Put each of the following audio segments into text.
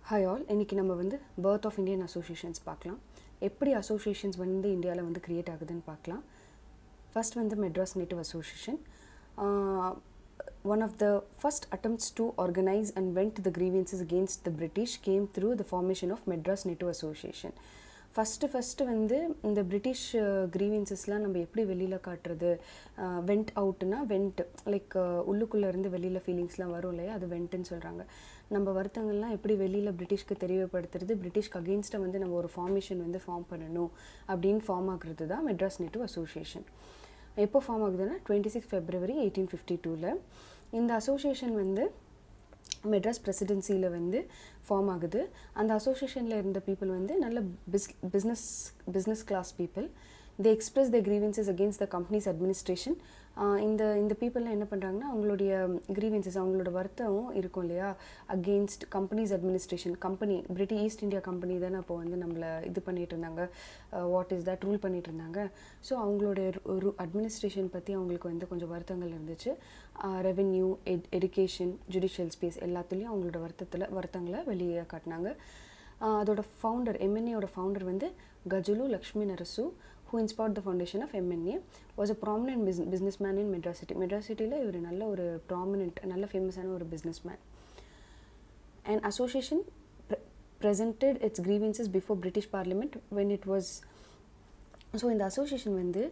Hi all, இன்னைக்கு நம்ம வந்து birth of Indian associations பார்க்கலாம். எப்படி associations வந்து இந்தியால வந்து கிரியேட் ஆகுதுன்னு பார்க்கலாம். First வந்து Madras Native Association. One of the first attempts to organize and vent the grievances against the British came through the formation of Madras Native Association. First வந்து இந்த பிரிட்டிஷ் க்ரீவியன்சஸ்லாம் நம்ம எப்படி வெளியில் காட்டுறது, வெண்ட் அவுட்னா வெண்ட் லைக் உள்ளுக்குள்ளே இருந்து வெளியில் ஃபீலிங்ஸ்லாம் வரும் இல்லையா, அது வெண்ட்டுன்னு சொல்கிறாங்க. நம்ம வருத்தங்கள்லாம் எப்படி வெளியில் பிரிட்டிஷ்க்கு தெரியப்படுத்துறது, பிரிட்டிஷ்க்கு அகெயின்ஸ்டாக வந்து நம்ம ஒரு ஃபார்மேஷன் வந்து ஃபார்ம் பண்ணணும் அப்படின்னு ஃபார்ம் ஆகுறது தான் மெட்ராஸ் நேட்டிவ் அசோசியேஷன். எப்போ ஃபார்ம் ஆகுதுன்னா 26 February 1852. இந்த அசோசியேஷன் வந்து மெட்ராஸ் பிரசிடென்சியில் வந்து ஃபார்ம் ஆகுது. அந்த அசோசியேஷனில் இருந்த பீப்புள் வந்து நல்ல business class people. They express the grievances against the companies administration. இந்த பீப்புளெலாம் என்ன பண்ணுறாங்கன்னா, அவங்களுடைய கிரீவன்சஸ், அவங்களோட வருத்தம் இருக்கும் இல்லையா, against companies administration. Company East India Company தானே அப்போ வந்து நம்மளை இது பண்ணிகிட்டு இருந்தாங்க, வாட் இஸ் தட் ரூல் பண்ணிகிட்டு இருந்தாங்க. ஸோ அவங்களுடைய அட்மினிஸ்ட்ரேஷன் பற்றி அவங்களுக்கு வந்து கொஞ்சம் வருத்தங்கள் இருந்துச்சு. ரெவென்யூ, எஜுகேஷன், ஜுடிஷியல் ஸ்பேஸ் எல்லாத்துலேயும் அவங்களோட வருத்தங்களை வெளியே காட்டினாங்க. அதோட ஃபவுண்டர், எம்என்ஏயோட ஃபவுண்டர் வந்து Gazulu Lakshmi Narasu, who inspired the foundation of MNA, was a prominent businessman in Madras City. Madras City la ivar nalla oru prominent, nalla famous ana oru businessman. An association presented its grievances before British Parliament when it was so in the association வந்து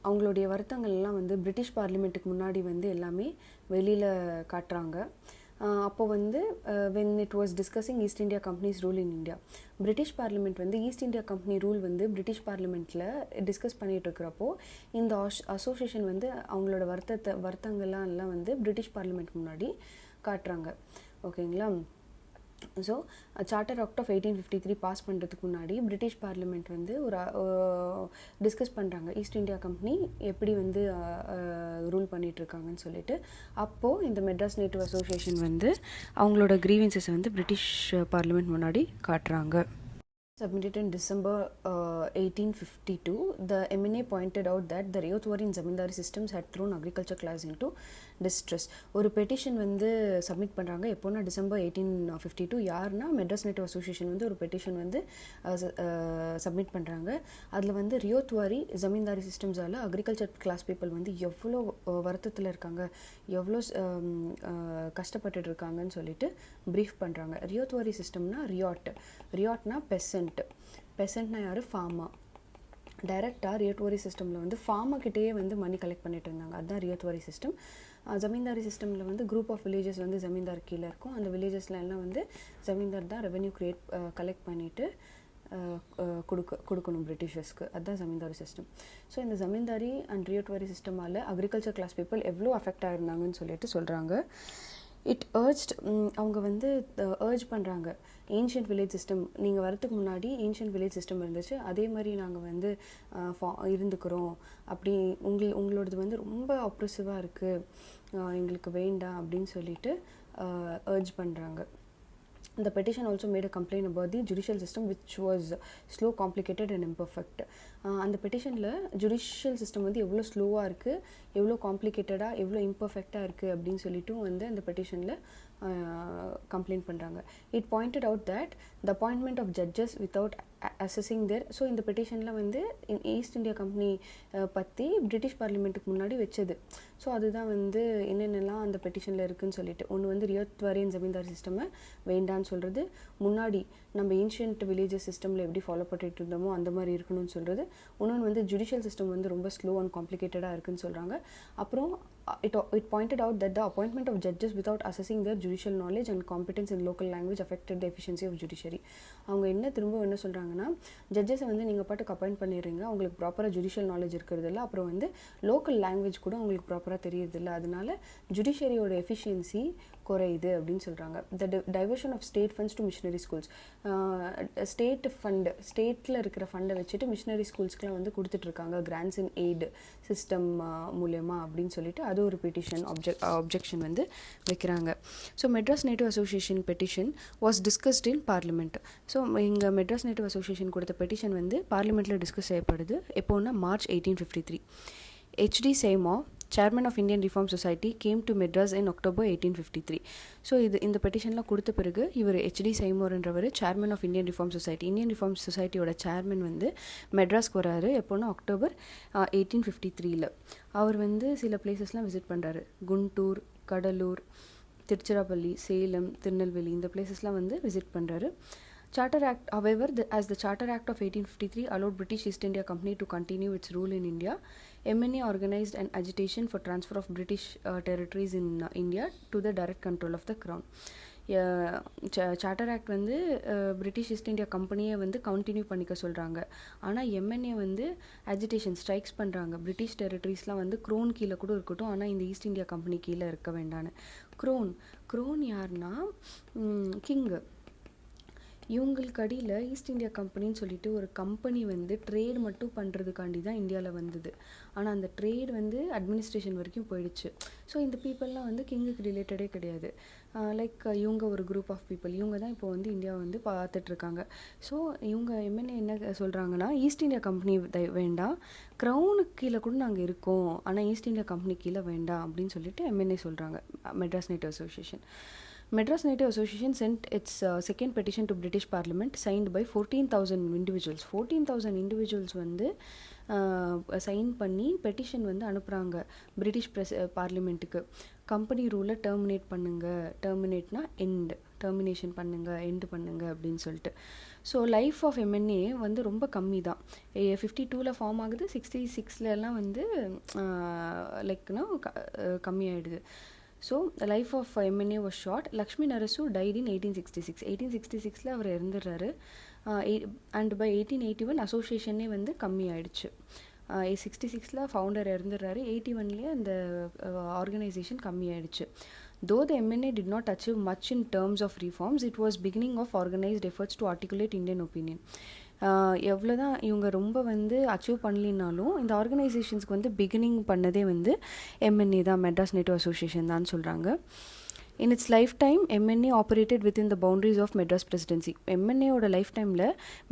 அவங்களுடைய வருத்தங்கள்லாம் வந்து British பார்லிமெண்ட்டுக்கு முன்னாடி வந்து எல்லாமே வெளியில் காட்டுறாங்க. அப்போ வந்து when it was discussing East India Company's rule in India, British parliament வந்து ஈஸ்ட் இந்தியா கம்பெனி ரூல் வந்து பிரிட்டிஷ் பார்லிமெண்ட்டில் டிஸ்கஸ் பண்ணிகிட்டு இருக்கிறப்போ இந்த அசோசியேஷன் வந்து அவங்களோட வருத்தங்கள்லாம் எல்லாம் வந்து பிரிட்டிஷ் பார்லிமெண்ட் முன்னாடி காட்டுறாங்க. ஓகேங்களா. So charter act of 1853 pass பண்ணுறதுக்கு முன்னாடி பிரிட்டிஷ் பார்லிமெண்ட் வந்து ஒரு டிஸ்கஸ் பண்ணுறாங்க ஈஸ்ட் இந்தியா கம்பெனி எப்படி வந்து ரூல் பண்ணிகிட்ருக்காங்கன்னு சொல்லிட்டு. அப்போது இந்த மெட்ராஸ் நேட்டிவ் அசோசியேஷன் வந்து அவங்களோட கிரீவன்சஸை வந்து பிரிட்டிஷ் பார்லிமெண்ட் முன்னாடி காட்டுறாங்க. Submitted in December 1852, the MNA pointed out that the Rayotwari and Zamindari systems had thrown agriculture class into distress. ஒரு பெட்டிஷன் வந்து சப்மிட் பண்ணுறாங்க. எப்போனா December 1852. யாருன்னா மெட்ராஸ் நேட்டிவ் அசோசியேஷன் வந்து ஒரு பெட்டிஷன் வந்து சப்மிட் பண்ணுறாங்க. அதில் வந்து ரியோத்வாரி ஜமீன்தாரி சிஸ்டம்ஸால் அக்ரிகல்ச்சர் கிளாஸ் பீப்புள் வந்து எவ்வளோ வருத்தத்தில் இருக்காங்க, எவ்வளோ கஷ்டப்பட்டுட்டு இருக்காங்கன்னு சொல்லிட்டு ப்ரீஃப் பண்ணுறாங்க. ரியோத்வாரி சிஸ்டம்னா ரியாட்னா பெசன்ட்னா யார், ஃபார்மா. டைரெக்டாக ரியோத்வாரி சிஸ்டமில் வந்து ஃபார்மக்கிட்டேயே வந்து மணி கலெக்ட் பண்ணிட்டு இருந்தாங்க. அதுதான் ரியோத்வாரி சிஸ்டம். ஜமீன்தாரி சிஸ்டமில் வந்து குரூப் ஆஃப் வில்லேஜஸ் வந்து ஜமீன்தார் கீழே இருக்கும். அந்த வில்லேஜஸில் எல்லாம் வந்து ஜமீன்தார் தான் ரெவென்யூ கலெக்ட் பண்ணிவிட்டு கொடுக்கணும் பிரிட்டிஷர்ஸ்க்கு. அதுதான் ஜமீன்தாரி சிஸ்டம். ஸோ இந்த ஜமீன்தாரி அண்ட் ரியோத்வாரி சிஸ்டமால் அக்ரிகல்ச்சர் கிளாஸ் பீப்புள் எவ்வளோ அஃபெக்ட் ஆகிருந்தாங்கன்னு சொல்லிட்டு சொல்கிறாங்க. இட் அவங்க வந்து பண்ணுறாங்க, ஏன்ஷியன்ட் வில்லேஜ் சிஸ்டம் நீங்கள் வரத்துக்கு முன்னாடி ஏன்ஷியன்ட் வில்லேஜ் சிஸ்டம் இருந்துச்சு, அதே மாதிரி நாங்கள் வந்து இருந்துக்கிறோம், அப்படி உங்களோடது வந்து ரொம்ப அப்ரெசிவாக இருக்குது, எங்களுக்கு வேண்டாம் அப்படின்னு சொல்லிட்டு பண்ணுறாங்க. The petition also made a complaint about the judicial system which was slow, complicated and imperfect. அந்த பெட்டிஷனில் ஜுடிஷியல் சிஸ்டம் வந்து எவ்வளோ ஸ்லோவாக இருக்குது, எவ்வளோ காம்ப்ளிகேட்டடாக, எவ்வளோ இம்பர்ஃபெக்டாக இருக்குது அப்படின்னு சொல்லிட்டும் வந்து அந்த பெட்டிஷனில் கம்ப்ளைண்ட் பண்ணுறாங்க. It pointed out that the appointment of judges without assessing their. So இந்த பெட்டிஷனில் வந்து ஈஸ்ட் இந்தியா கம்பெனி பற்றி பிரிட்டிஷ் பார்லிமெண்ட்டுக்கு முன்னாடி வச்சது. ஸோ அதுதான் வந்து என்னென்னலாம் அந்த பெட்டிஷனில் இருக்குதுன்னு சொல்லிட்டு, ஒன்று வந்து ரியோத்வாரி அண்ட் ஜமீன்தார் சிஸ்டமை வேண்டான்னு சொல்கிறது, முன்னாடி நம்ம ஏன்ஷியன்ட் வில்லேஜஸ் சிஸ்டமில் எப்படி ஃபாலோ பண்ணிட்டு இருந்தோமோ அந்த மாதிரி இருக்கணும்னு சொல்கிறது, இன்னொன்று வந்து ஜுடிஷியல் சிஸ்டம் வந்து ரொம்ப ஸ்லோ அண்ட் காம்ப்ளிகேட்டடாக இருக்குன்னு சொல்கிறாங்க. அப்புறம் it pointed out that the appointment of judges without assessing their judicial knowledge and competence in local language affected the efficiency of judiciary. அவங்க என்ன சொல்கிறாங்கன்னா, ஜட்ஜஸை வந்து நீங்கள் பாட்டுக்கு அப்பாயிண்ட் பண்ணிடுறீங்க, அவங்களுக்கு ப்ராப்பராக ஜுடிஷியல் நாலேஜ் இருக்கிறது இல்லை, அப்புறம் வந்து லோக்கல் லாங்குவேஜ் கூட அவங்களுக்கு ப்ராப்பராக தெரியறதில்லை, அதனால ஜுடிஷியரியோட எஃபிஷியன்சி குறையுது அப்படின்னு சொல்கிறாங்க. The diversion of state funds to missionary schools, ஸ்டேட்டில் இருக்கிற ஃபண்டை வச்சுட்டு மிஷனரி ஸ்கூல்ஸ்க்குலாம் வந்து கொடுத்துட்ருக்காங்க கிராண்ட்ஸ் இன் எய்டு சிஸ்டம் மூலயமா அப்படின்னு சொல்லிட்டு அது ஒரு பெட்டிஷன் ஆப்ஜெக்ஷன் வந்து வைக்கிறாங்க. So Madras native association petition was discussed in parliament. So இங்கே மெட்ராஸ் நேட்டிவ் அசோசியேஷன் கொடுத்த பெட்டிஷன் வந்து பார்லிமெண்ட்டில் டிஸ்கஸ் செய்யப்படுது. எப்போன்னா March 1853. HD Seymour, chairman of Indian Reform Society, came to Madras in October 1853. So இந்த பெட்டிஷன்லாம் கொடுத்த பிறகு இவர் ஹெச்டி சைமோர்ன்றவர் chairman of Indian reform society, Indian reform சொசைட்டியோட சேர்மன் வந்து மெட்ராஸ்க்கு வராரு. எப்போனா October 1853. அவர் வந்து சில பிளேசஸ்லாம் விசிட் பண்ணுறாரு. குண்டூர், கடலூர், திருச்சிராப்பள்ளி, சேலம், திருநெல்வேலி, இந்த பிளேசஸ்லாம் வந்து விசிட் பண்ணுறாரு. Charter Act, however, as the Charter Act of 1853 allowed British East India Company to continue its rule in India, MNA organized an agitation for transfer of British territories in India to the direct control of the Crown. Charter act வந்து British east India கம்பெனியை வந்து continue பண்ணிக்க சொல்கிறாங்க. ஆனால் MNA வந்து agitation strikes பண்ணுறாங்க. British டெரிட்டரிஸ்லாம் வந்து grown கீழே கூட இருக்கட்டும், ஆனால் இந்த ஈஸ்ட் இந்தியா கம்பெனி கீழே இருக்க வேண்டான்னு. க்ரோன் யாருன்னா கிங்கு. இவங்களுக்கு அடியில் ஈஸ்ட் இந்தியா கம்பெனின்னு சொல்லிட்டு ஒரு கம்பெனி வந்து ட்ரேட் மட்டும் பண்ணுறதுக்காண்டி தான் இந்தியாவில் வந்தது. ஆனால் அந்த ட்ரேட் வந்து அட்மினிஸ்ட்ரேஷன் வரைக்கும் போயிடுச்சு. ஸோ இந்த பீப்புளெலாம் வந்து கிங்குக்கு ரிலேட்டடே கிடையாது. லைக் இவங்க ஒரு குரூப் ஆஃப் பீப்புள், இவங்க தான் இப்போ வந்து இந்தியாவை வந்து பார்த்துட்ருக்காங்க. ஸோ இவங்க எம்என்ஏ என்ன சொல்கிறாங்கன்னா, ஈஸ்ட் இந்தியா கம்பெனி வேண்டாம், க்ரௌனுக்கு கீழே கூட நாங்கள் இருக்கோம், ஆனால் ஈஸ்ட் இந்தியா கம்பெனி கீழே வேண்டாம் அப்படின்னு சொல்லிட்டு எம்என்ஏ சொல்கிறாங்க. Madras native association. Madras Native Association sent its second petition to British Parliament, signed by 14,000 individuals. 14,000 individuals வந்து சைன் பண்ணி பெட்டிஷன் வந்து அனுப்புகிறாங்க பிரிட்டிஷ் பார்லிமெண்ட்டுக்கு. கம்பெனி ரூலை டெர்மினேட்னா டெர்மினேஷன் எண்டு பண்ணுங்க அப்படின்னு சொல்லிட்டு. ஸோ லைஃப் ஆஃப் எம்என்ஏ வந்து ரொம்ப கம்மி தான். 52 ஃபார்ம் ஆகுது, 66 வந்து லைக்னா கம்மியாயிடுது. So, the life of MNA was short. Lakshmi Narasu died in 1866. 1866 அவர் இறந்துடுறாரு. அண்ட் பை 1881 அசோசியேஷனே வந்து கம்மி ஆயிடுச்சு. 66 ஃபவுண்டர் இறந்துடுறாரு. 81 அந்த ஆர்கனைசேஷன் கம்மி ஆயிடுச்சு. Though the MNA did not achieve much in terms of reforms, it was beginning of organized efforts to articulate Indian opinion. எவ்வளோதான் இவங்க ரொம்ப வந்து அச்சீவ் பண்ணலினாலும் இந்த ஆர்கனைசேஷன்ஸ்க்கு வந்து பிகினிங் பண்ணதே வந்து எம்என்ஏ தான், மெட்ராஸ் நேட்டிவ் அசோசியேஷன் தான் சொல்கிறாங்க. In its lifetime, MNA operated within the boundaries of Madras Presidency. MNA ஓட லைஃப் டைமில்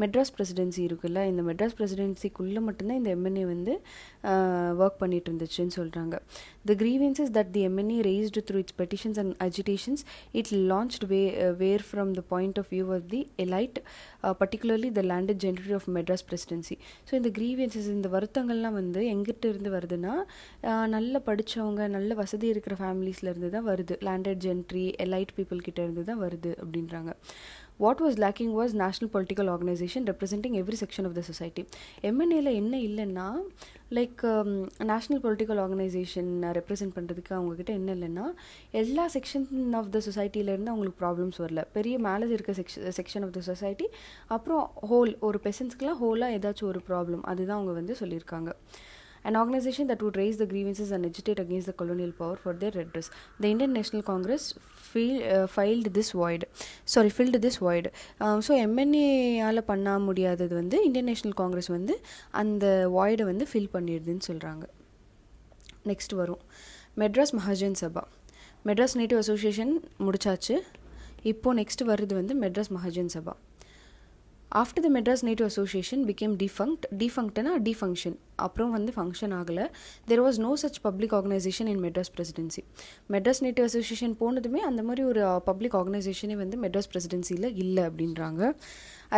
மெட்ராஸ் பிரசிடென்சி இருக்குல்ல, இந்த மெட்ராஸ் பிரசிடென்சிக்குள்ளே மட்டும்தான் இந்த MNA வந்து ஒர்க் பண்ணிட்டு இருந்துச்சுன்னு சொல்கிறாங்க. The grievances that the MNA raised through its petitions and agitations, it launched were from the point of view of the elite, particularly the landed gentry of Madras Presidency. So இந்த grievances, இந்த வருத்தங்கள்லாம் வந்து எங்கிட்ட இருந்து வருதுன்னா, நல்ல படித்தவங்க, நல்ல வசதி இருக்கிற ஃபேமிலிஸ்லேருந்து தான் வருது. landed gentry, elite people கிட்ட இருந்து தான் வருது அப்படின்றாங்க. What was lacking was national political organization representing every section of the society. MNAல என்ன இல்லைன்னா, like national political organisation represent பண்ணுறதுக்கு அவங்கக்கிட்ட என்ன இல்லைன்னா, எல்லா செக்ஷன் ஆஃப் த சொசைட்டிலேருந்து அவங்களுக்கு ப்ராப்ளம்ஸ் வரல. பெரிய மேலே இருக்க செக்ஷன் ஆஃப் த சொசைட்டி, அப்புறம் ஒரு பெர்சன்ஸ்க்குலாம் ஹோலாக ஏதாச்சும் ஒரு ப்ராப்ளம், அதுதான் அவங்க வந்து சொல்லியிருக்காங்க. An organization that would raise the grievances and agitate against the colonial power for their redress. The Indian National Congress filled this void. So எம்என்ஏயால் பண்ண முடியாதது வந்து இந்தியன் நேஷனல் காங்கிரஸ் வந்து அந்த வாய்டை வந்து ஃபில் பண்ணிடுதுன்னு சொல்கிறாங்க. நெக்ஸ்ட் வரும் மெட்ராஸ் மகாஜன் சபா. மெட்ராஸ் நேட்டிவ் அசோசியேஷன் முடிச்சாச்சு. இப்போது நெக்ஸ்ட் வருது வந்து மெட்ராஸ் மகாஜன் சபா. After the Madras Native Association became defunction, அப்புறம் வந்து ஃபங்க்ஷன் ஆகலை. There was no such public organization in Madras Presidency. Madras Native Association போனதுமே அந்த மாதிரி ஒரு பப்ளிக் ஆர்கனைசேஷனே வந்து மெட்ராஸ் பிரசிடென்சியில் இல்லை அப்படின்றாங்க.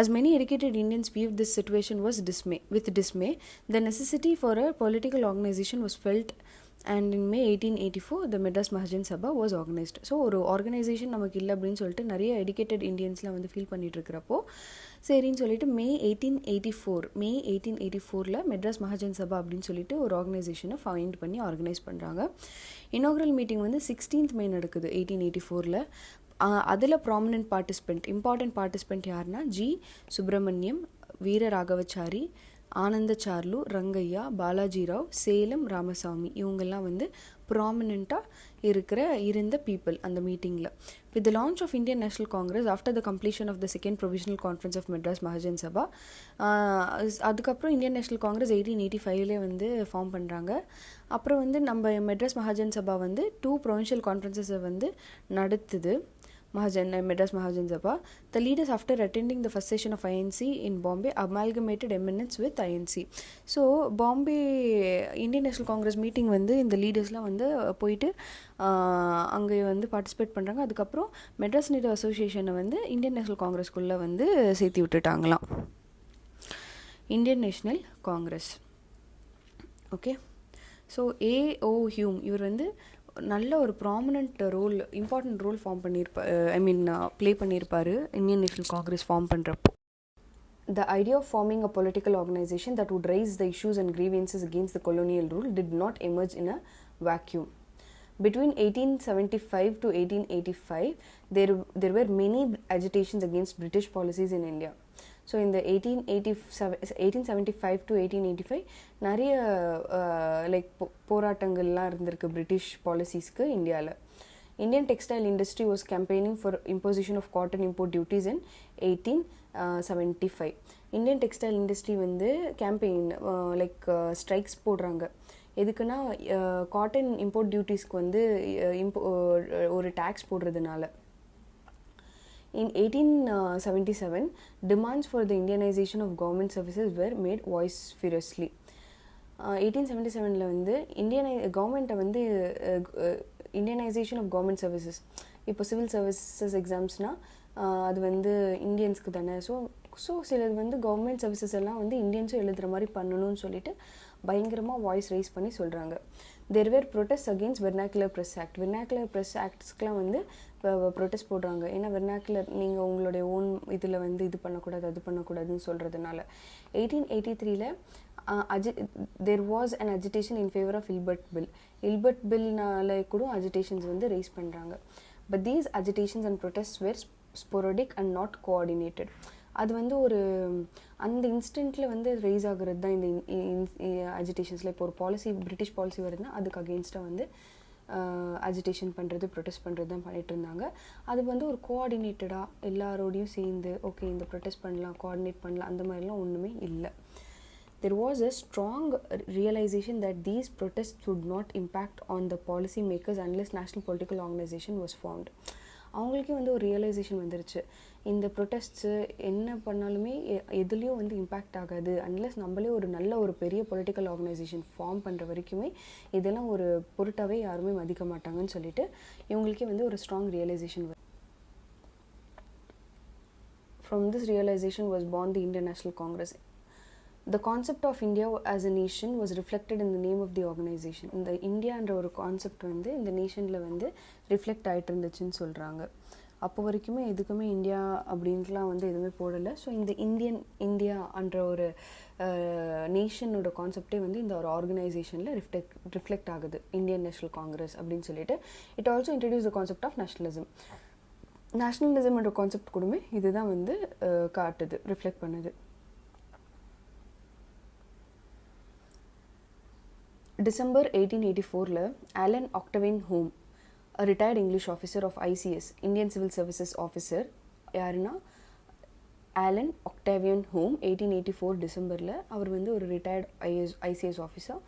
As many educated Indians viewed this situation with dismay, the necessity for a political organization was felt, and in May 1884 the Madras Mahajan Sabha was organized. So ஒரு organisation நமக்கு இல்லை அப்படின்னு சொல்லிட்டு நிறைய எஜுகேட்டட் இண்டியன்ஸ்லாம் வந்து ஃபீல் பண்ணிட்டு இருக்கிறப்போ சரின்னு சொல்லிட்டு May 1884 மெட்ராஸ் மகாஜன் சபா அப்படின்னு சொல்லிட்டு ஒரு ஆர்கனைசேஷனை ஃபைண்ட் பண்ணி ஆர்கனைஸ் பண்ணுறாங்க. இனாகுரல் மீட்டிங் வந்து 16th May நடக்குது 1884. அதில் இம்பார்ட்டன்ட் பார்ட்டிசிபெண்ட் யாருன்னா ஜி சுப்பிரமணியம், வீர ராகவச்சாரி, ஆனந்த சார்லு, ரங்கையா, பாலாஜி ராவ், சேலம் ராமசாமி, இவங்கெல்லாம் வந்து ப்ராமினெண்ட்டாக இருந்த பீப்புள் அந்த மீட்டிங்கில். With the launch of Indian national congress after the completion of the second provisional conference of Madras Mahajan Sabha, அதுக்கப்புறம் இந்தியன் நேஷனல் காங்கிரஸ் 1885 வந்து ஃபார்ம் பண்ணுறாங்க. அப்புறம் வந்து நம்ம மெட்ராஸ் மகாஜன் சபா வந்து 2 ப்ரொவின்ஷியல் கான்ஃபரன்சஸை வந்து நடத்துது. Madras Mahajan Sabha. The leaders, after attending the first session of INC in Bombay, amalgamated eminence with INC. So Bombay Indian National Congress meeting வந்து இந்த லீடர்ஸ்லாம் வந்து போயிட்டு அங்கே வந்து பார்ட்டிசிபேட் பண்ணுறாங்க. அதுக்கப்புறம் மெட்ராஸ் நேட்டிவ் அசோசியேஷனை வந்து இந்தியன் நேஷனல் காங்கிரஸ்குள்ளே வந்து சேர்த்து விட்டுட்டாங்களாம். Indian national congress. Okay. So A O Hume இவர் வந்து நல்ல ஒரு prominent role, important role play பண்ணியிருப்பார் இந்தியன் நேஷனல் காங்கிரஸ் ஃபார்ம் பண்ணுறப்போ. The idea of forming a political organization that would raise the issues and grievances against the colonial rule did not emerge in a vacuum. Between 1875 to 1885, there were many agitations against British policies in India. So in the 1875 to 1885 நிறைய like போராட்டங்கள்லாம் இருந்திருக்கு British பாலிசிஸ்க்கு இந்தியாவில். Indian textile industry was campaigning for imposition of cotton import duties in 1875. Indian textile industry வந்து campaign like strikes போடுறாங்க. எதுக்குன்னா cotton import டியூட்டிஸ்க்கு வந்து ஒரு tax போடுறதுனால. In 1877, demands for the Indianization of government services were made vociferously. 1877 வந்து கவர்மெண்ட்டை வந்து Indianisation of government services, இப்போ சிவில் சர்வீசஸ் எக்ஸாம்ஸ்னால் அது வந்து இந்தியன்ஸ்க்கு தானே. ஸோ சிலது வந்து கவர்மெண்ட் சர்வீசஸ் எல்லாம் வந்து இந்தியன்ஸும் எழுதுகிற மாதிரி பண்ணணும்னு சொல்லிட்டு பயங்கரமாக வாய்ஸ் ரைஸ் பண்ணி சொல்கிறாங்க. They were protest against vernacular press act. Vernacular press ஆக்ட்ஸ்க்கெலாம் வந்து ப்ரொட்டஸ்ட் போடுறாங்க. ஏன்னா வெர்னாக்குலர் நீங்கள் உங்களுடைய ஓன் இதில் வந்து இது பண்ணக்கூடாது அது பண்ணக்கூடாதுன்னு சொல்கிறதுனால. 1883 there was an agitation in favor of Ilbert bill. Ilbert billனால கூட agitations வந்து ரைஸ் பண்ணுறாங்க. But these agitations and protests were sporadic and not coordinated. அது வந்து ஒரு அந்த இன்ஸ்டன்ட்டில் வந்து ரைஸ் ஆகுறது தான் இந்த அஜிடேஷன்ஸில். இப்போ ஒரு பாலிசி பிரிட்டிஷ் பாலிசி வருதுன்னா அதுக்கு அகெயின்ஸ்டாக வந்து அஜிடேஷன் பண்ணுறது ப்ரொட்டஸ்ட் பண்ணுறது தான் பண்ணிகிட்டு இருந்தாங்க. அது வந்து ஒரு கோஆர்டினேட்டடாக எல்லாரோடையும் சேர்ந்து ஓகே இந்த ப்ரொட்டஸ்ட் பண்ணலாம் கோஆர்டினேட் பண்ணலாம் அந்த மாதிரிலாம் ஒன்றுமே இல்லை. There was a strong realization that these protests would not impact on the policy makers unless national political organization was formed. அவங்களுக்கே வந்து ஒரு ரியலைசேஷன் வந்துருச்சு, இந்த ப்ரொட்டஸ்ட்ஸு என்ன பண்ணாலுமே எதுலேயும் வந்து இம்பேக்ட் ஆகாது அன்லெஸ் நம்மளே ஒரு நல்ல ஒரு பெரிய பொலிட்டிக்கல் ஆர்கனைசேஷன் ஃபார்ம் பண்ணுற வரைக்குமே இதெல்லாம் ஒரு பொருட்டாகவே யாருமே மதிக்க மாட்டாங்கன்னு சொல்லிட்டு இவங்களுக்கே வந்து ஒரு ஸ்ட்ராங் ரியலைசேஷன் வரும். From this realization was born the Indian National Congress. The concept of India as a nation was reflected in the name of the organization. இந்த இந்தியான்ற ஒரு கான்செப்ட் வந்து இந்த நேஷனில் வந்து ரிஃப்ளெக்ட் ஆகிட்டு இருந்துச்சுன்னு சொல்கிறாங்க. அப்போ வரைக்குமே எதுக்குமே இந்தியா அப்படின்ட்டுலாம் வந்து எதுவுமே போடலை. ஸோ இந்த இந்தியான்ற ஒரு நேஷனோட கான்செப்டே வந்து இந்த ஒரு ஆர்கனைசேஷனில் ரிஃப்ளெக்ட் ஆகுது, இந்தியன் நேஷனல் காங்கிரஸ் அப்படின்னு சொல்லிட்டு. It also introduce the concept of nationalism. நேஷனலிசம்ன்ற கான்செப்ட் கூடமே இதுதான் வந்து காட்டுது, ரிஃப்ளெக்ட் பண்ணுது. December 1884 Alan Octavian Hume, a retired English officer of ICS, Indian Civil Services officer, யாருன்னா Alan Octavian Hume 1884 டிசம்பரில் அவர் வந்து ஒரு ரிட்டையர்ட் ஐசிஎஸ் ஆஃபீஸர்.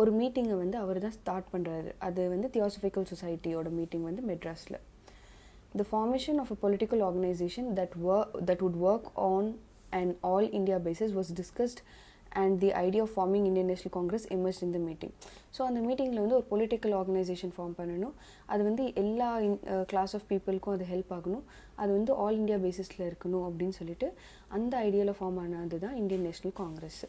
ஒரு மீட்டிங்கை வந்து அவர் தான் ஸ்டார்ட் பண்ணுறாரு. அது வந்து தியோசபிக்கல் சொசைட்டியோட மீட்டிங் வந்து மெட்ராஸில். The formation of a political organization that would work on an all India basis was discussed and the idea of forming Indian National Congress emerged in the meeting. So அந்த மீட்டிங்கில் வந்து ஒரு political organisation form பண்ணணும், அது வந்து எல்லா class of பீப்புளுக்கும் அது help ஆகணும், அது வந்து ஆல் இண்டியா பேசிஸில் இருக்கணும் அப்படின்னு சொல்லிட்டு அந்த ஐடியாவில் ஃபார்ம் ஆனது தான் Indian national Congress.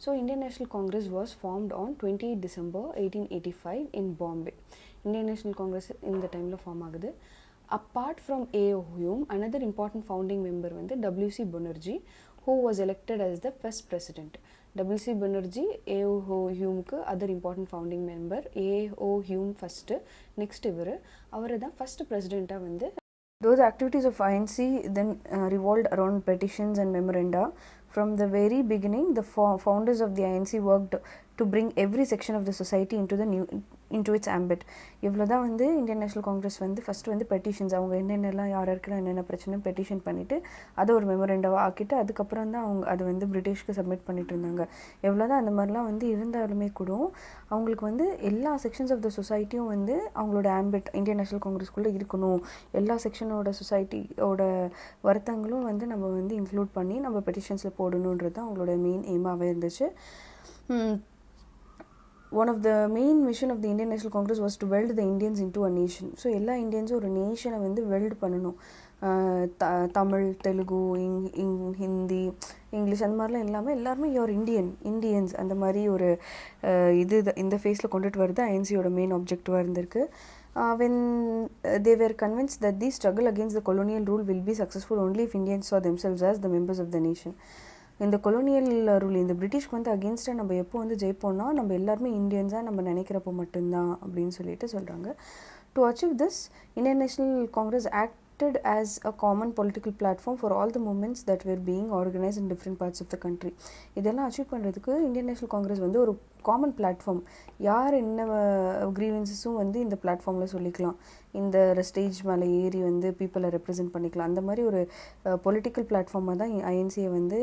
So Indian national Congress was formed on 28 December 1885 in Bombay. Indian national Congress இந்த டைமில் ஃபார்ம் ஆகுது. Apart from A.O. Hume, another important founding member வந்து W.C. Banerjee, who was elected as the first president. W.C. Banerjee, A.O. Humeக்கு other important founding member. A.O. Hume first, next அவரை தான் first president-ஆ வந்து. Those activities of INC then revolved around petitions and memoranda. From the very beginning, the founders of the INC worked to bring every section of the society into the into its ambit. இவ்வளோ தான் வந்து Indian national Congress வந்து first வந்து petitions அவங்க என்னென்னலாம் யாருக்கெல்லாம் என்னென்ன பிரச்சனை பெட்டிஷன் பண்ணிவிட்டு அதை ஒரு மெமரண்டாவாக ஆக்கிட்டு அதுக்கப்புறம் தான் அவங்க அது வந்து பிரிட்டிஷ்க்கு சப்மிட் பண்ணிட்டு இருந்தாங்க. எவ்வளோ தான் அந்த மாதிரிலாம் வந்து இருந்தாலுமே கூட அவங்களுக்கு வந்து எல்லா செக்ஷன்ஸ் ஆஃப் த சொசைட்டியும் வந்து அவங்களோட ஆம்பிட் இந்தியன் நேஷனல் காங்கிரஸ்குள்ளே இருக்கணும். எல்லா செக்ஷனோட சொசைட்டியோட வருத்தங்களும் வந்து நம்ம வந்து இன்க்ளூட் பண்ணி நம்ம பெட்டிஷன்ஸில் போடணுன்றது தான் அவங்களோட மெயின் எய்மாகவே இருந்துச்சு. One of the main mission of the Indian National Congress was to weld the Indians into a nation. So எல்லா இந்தியன்ஸும் ஒரு நேஷனை வந்து வெல்ட் பண்ணணும். தமிழ், தெலுங்கு, ஹிந்தி, இங்கிலீஷ் அந்த மாதிரிலாம் இல்லாமல் எல்லாருமே இந்தியன்ஸ் அந்த மாதிரி ஒரு இந்த ஃபேஸில் கொண்டுட்டு வருது ஐஎன்சியோட மெயின் ஆப்ஜெக்டிவாக இருந்திருக்கு. When they were convinced that the struggle against the colonial rule will be successful only if Indians saw themselves as the members of the nation. இந்த கொலோனியல் ரூல் இந்த பிரிட்டிஷ்க்கு வந்து அகேன்ஸ்டாக நம்ம எப்போ வந்து ஜெயிப்போம்னா நம்ம எல்லாருமே இந்தியன்ஸாக நம்ம நினைக்கிறப்போ மட்டும்தான் அப்படின்னு சொல்லிட்டு சொல்கிறாங்க. To achieve this Indian national Congress acted as a common political platform for all the movements that were being organized in different parts of the country. இதெல்லாம் அச்சீவ் பண்ணுறதுக்கு இந்தியன் நேஷனல் காங்கிரஸ் வந்து ஒரு காமன் பிளாட்ஃபார்ம், யார் என்ன க்ரீவன்ஸஸும் வந்து இந்த பிளாட்ஃபார்மில் சொல்லிக்கலாம், இந்த ஸ்டேஜ் மேலே ஏறி வந்து பீப்புளை ரெப்ரசென்ட் பண்ணிக்கலாம். அந்த மாதிரி ஒரு பொலிட்டிக்கல் பிளாட்ஃபார்மாக தான் ஐஎன்சியை வந்து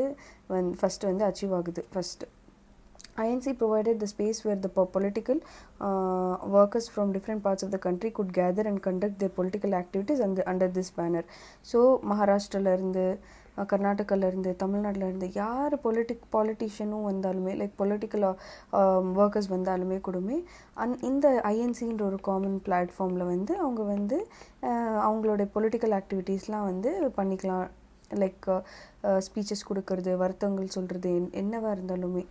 ஃபஸ்ட்டு வந்து அச்சீவ் ஆகுது. First INC provided the space where the political workers from different parts of the country could gather and conduct their political activities under this banner. So மகாராஷ்டிராலேருந்து, கர்நாடகாலேருந்து, தமிழ்நாட்டிலேருந்து யார் பாலிட்டிஷியனும் வந்தாலுமே லைக் பொலிட்டிக்கல் ஒர்க்கர்ஸ் வந்தாலுமே கூடமே இந்த ஐஎன்சின்ற ஒரு common பிளாட்ஃபார்மில் வந்து அவங்க வந்து அவங்களோட பொலிட்டிக்கல் ஆக்டிவிட்டீஸ்லாம் வந்து பண்ணிக்கலாம். லைக் ஸ்பீச்சஸ் கொடுக்கறது, வருத்தங்கள் சொல்கிறது, என்னவாக இருந்தாலுமே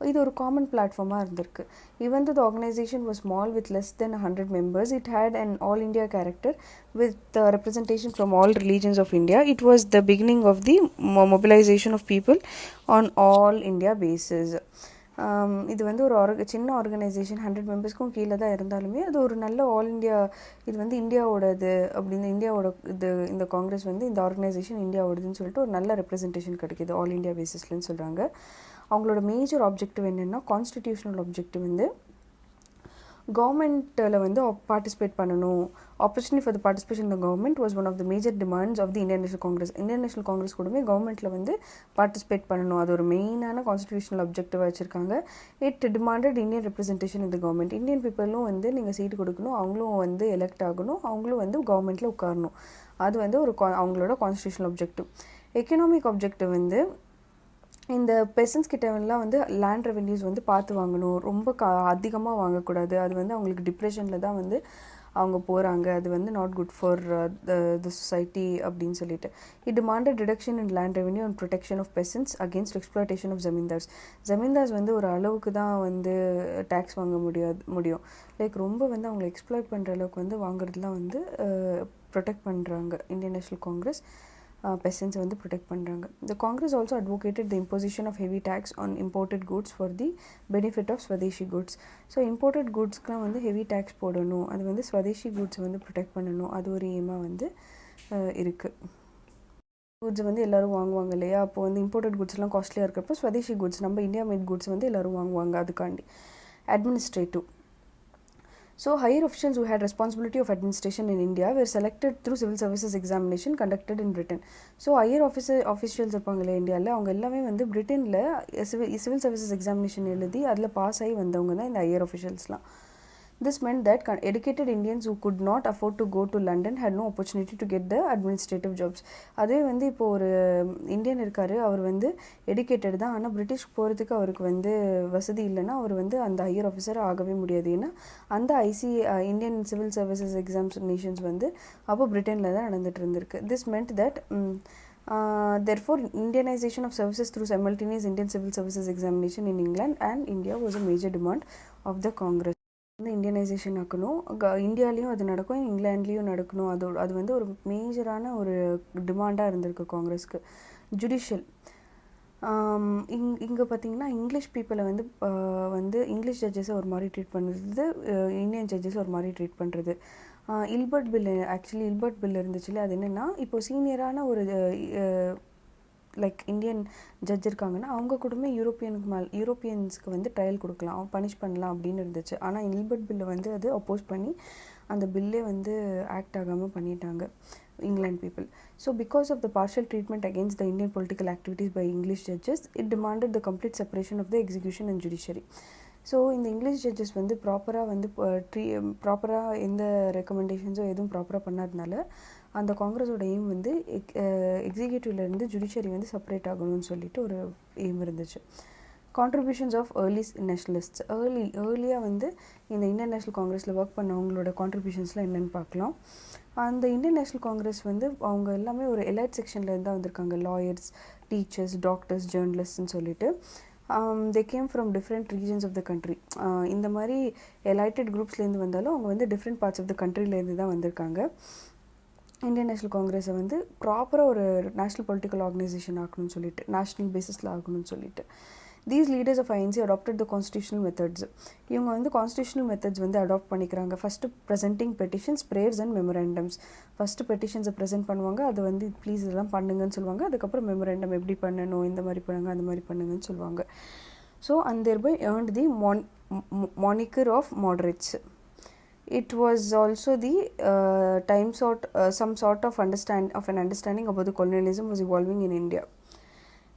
இது ஒரு காமன் பிளாட்ஃபார்மாக இருந்திருக்கு. Even the organisation was small with less than 100 members, it had an all India character with representation from all religions of India. It was the beginning of the mobilization of people on all India basis. இது வந்து ஒரு சின்ன organisation 100 மெம்பர்ஸ்க்கும் கீழே தான் இருந்தாலுமே அது ஒரு நல்ல ஆல் இண்டியா, இது வந்து இந்தியாவோடது அப்படின்னு இந்தியாவோட இந்த காங்கிரஸ் வந்து இந்த ஆர்கனைசேஷன் இந்தியாவோடதுன்னு சொல்லிட்டு ஒரு நல்ல ரெப்ரசன்டேஷன் கிடைக்கிது ஆல் இண்டியா பேசிஸ்லன்னு சொல்கிறாங்க. அவங்களோட மேஜர் ஆப்ஜெக்டிவ் என்னென்னா கான்ஸ்டிடியூஷனல் ஆப்ஜெக்டிவ் வந்து கவர்மெண்ட்டில் வந்து பார்ட்டிசிபேட் பண்ணணும். Opportunity for the participation in the government was one of the major demands of the Indian national Congress. Indian national Congress கூடவே கவர்மெண்ட்டில் வந்து பார்ட்டிசிபேட் பண்ணணும், அது ஒரு மெயினான கான்ஸ்டிடியூஷனல் ஆப்ஜெக்டிவாக வச்சுருக்காங்க. It demanded Indian representation in the government. Indian பீப்புளும் வந்து நீங்கள் சீட்டு கொடுக்கணும், அவங்களும் வந்து எலெக்ட் ஆகணும், அவங்களும் வந்து கவர்மெண்ட்டில் உட்காரணும். அது வந்து ஒரு அவங்களோட கான்ஸ்டிடியூஷனல் ஆப்ஜெக்டிவ். எக்கனாமிக் ஆப்ஜெக்டிவ் வந்து இந்த பெசன்ஸ் கிட்டலாம் வந்து லேண்ட் ரெவென்யூஸ் வந்து பார்த்து வாங்கணும், ரொம்ப அதிகமாக வாங்கக்கூடாது. அது வந்து அவங்களுக்கு டிப்ரெஷனில் தான் வந்து அவங்க போகிறாங்க, அது வந்து not good for the society அப்படின்னு சொல்லிட்டு. It demanded reduction in land revenue and protection of peasants against exploitation of zamindars வந்து ஒரு அளவுக்கு தான் வந்து டேக்ஸ் வாங்க முடியும். லைக் ரொம்ப வந்து அவங்களை எக்ஸ்ப்ளாய்ட் பண்ணுற அளவுக்கு வந்து வாங்குறதுலாம் வந்து ப்ரொடெக்ட் பண்ணுறாங்க இந்தியன் நேஷனல் காங்கிரஸ். peasants வந்து ப்ரொடெக்ட் பண்ணுறாங்க. The Congress also advocated the imposition of heavy tax on imported goods for the benefit of Swadeshi goods. So imported கூட்ஸ்க்குலாம் வந்து ஹெவி டேக்ஸ் போடணும், அது வந்து ஸ்வதேஷி கூட்ஸை வந்து ப்ரொடெக்ட் பண்ணணும், அது ஒரு எய்மாக வந்து இருக்குது. கூட்ஸ் வந்து எல்லோரும் வாங்குவாங்க இல்லையா, அப்போ வந்து இம்போர்ட்டட் கூட்ஸ்லாம் காஸ்ட்லியாக இருக்கிறப்போ ஸ்வதேஷி கூட்ஸ் நம்ம இந்தியா மேட் கூட்ஸ் வந்து எல்லோரும் வாங்குவாங்க. அதுக்காண்டி administrative. So, higher officials who had responsibility of administration in India were selected through civil services examination conducted in Britain. So, higher officials இருப்பாங்களே இந்தியாவில், அவங்க எல்லாமே வந்து பிரிட்டனில் சிவில் சர்வீசஸ் எக்ஸாமினேஷன் எழுதி அதில் பாஸ் ஆகி வந்தவங்க தான் இந்த higher ஆஃபிஷியல்ஸ்லாம். This meant that educated Indians who could not afford to go to London had no opportunity to get the administrative jobs. அதே வந்து இப்போது ஒரு இந்தியன் இருக்கார், அவர் வந்து எடுக்கேட்டட் தான், ஆனால் பிரிட்டிஷ் போகிறதுக்கு அவருக்கு வந்து வசதி இல்லைன்னா அவர் வந்து அந்த ஹையர் ஆஃபீஸர் ஆகவே முடியாது. ஏன்னா அந்த இந்தியன் சிவில் சர்வீசஸ் எக்ஸாமினேஷன்ஸ் வந்து அப்போ பிரிட்டனில் தான் நடந்துட்டு இருந்திருக்கு. This meant that therefore Indianization of services through simultaneous Indian civil services examination in England and India was a major demand of the Congress. வந்து இந்தியனைசேஷன் ஆக்கணும், இந்தியாலேயும் அது நடக்கும், இங்கிலாண்ட்லேயும் நடக்கணும், அது வந்து ஒரு மேஜரான ஒரு டிமாண்டாக இருந்திருக்கு காங்கிரஸ்க்கு. ஜுடிஷியல் இங்கே பார்த்திங்கன்னா இங்கிலீஷ் பீப்புளை வந்து இங்கிலீஷ் ஜட்ஜஸை ஒரு மாதிரி ட்ரீட் பண்ணுறது, இந்தியன் ஜட்ஜஸை ஒரு மாதிரி ட்ரீட் பண்ணுறது. இல்பர்ட் பில் இருந்துச்சுல்ல, அது என்னென்னா இப்போது சீனியரான ஒரு லைக் இந்தியன் ஜட்ஜ் இருக்காங்கன்னா அவங்க கூடமே யூரோப்பியன்ஸ்க்கு வந்து ட்ரையல் கொடுக்கலாம், பனிஷ் பண்ணலாம் அப்படின்னு இருந்துச்சு. ஆனால் இல்பர்ட் பில்லை வந்து அது அப்போஸ் பண்ணி அந்த பில்லே வந்து ஆக்ட் ஆகாமல் பண்ணிட்டாங்க England people. So because of the partial treatment against the Indian political activities by English judges, it demanded the complete separation of the execution and judiciary. So இந்த இங்கிலீஷ் ஜட்ஜஸ் வந்து ப்ராப்பராக எந்த ரெக்கமெண்டேஷன்ஸோ எதுவும் ப்ராப்பராக பண்ணாதனால அந்த காங்கிரஸோட எய்ம் வந்து எக்ஸிக்யூட்டிவ்லேருந்து ஜுடிஷியரி வந்து செப்பரேட் ஆகணும்னு சொல்லிட்டு ஒரு எய்ம் இருந்துச்சு. Contributions of early nationalists. ஏர்லியாக வந்து இந்த இந்தியன் நேஷனல் காங்கிரஸில் ஒர்க் பண்ணவங்களோட கான்ட்ரிபியூஷன்ஸ்லாம் என்னென்னு பார்க்கலாம். அந்த இந்தியன் நேஷனல் காங்கிரஸ் வந்து அவங்க எல்லாமே ஒரு எலைட் செக்ஷன்லேருந்து தான் வந்திருக்காங்க. லாயர்ஸ், டீச்சர்ஸ், டாக்டர்ஸ், ஜேர்னலிஸ்ட்னு சொல்லிட்டு they came from different regions of the country. இந்த மாதிரி எலைட்டட் குரூப்ஸ்லேருந்து வந்தாலும் அவங்க வந்து டிஃப்ரெண்ட் பார்ட்ஸ் ஆஃப் த கண்ட்ரிலேருந்து தான் வந்திருக்காங்க. இந்தியன் நேஷனல் காங்கிரஸை வந்து ப்ராப்பராக ஒரு நேஷ்னல் பொலிட்டிக்கல் ஆர்கனைசேஷன் ஆகணும்னு சொல்லிட்டு, நேஷ்னல் பேசிஸில் ஆகணும்னு சொல்லிட்டு these leaders of INC adopted the constitutional methods. இவங்க வந்து கான்ஸ்டியூஷனல் மெத்தட்ஸ் வந்து அடாப்ட் பண்ணிக்கிறாங்க. First presenting petitions, prayers and memorandums. First பெட்டிஷன்ஸை ப்ரெசென்ட் பண்ணுவாங்க, அது வந்து ப்ளீஸ் இதெல்லாம் பண்ணுங்கன்னு சொல்லுவாங்க. அதுக்கப்புறம் மெமரண்டம் எப்படி பண்ணணும், இந்த மாதிரி பண்ணுங்க, அந்த மாதிரி பண்ணுங்கன்னு சொல்லுவாங்க. So and thereby earned the moniker of moderates. It was also the some sort of an understanding about the colonialism was evolving in India.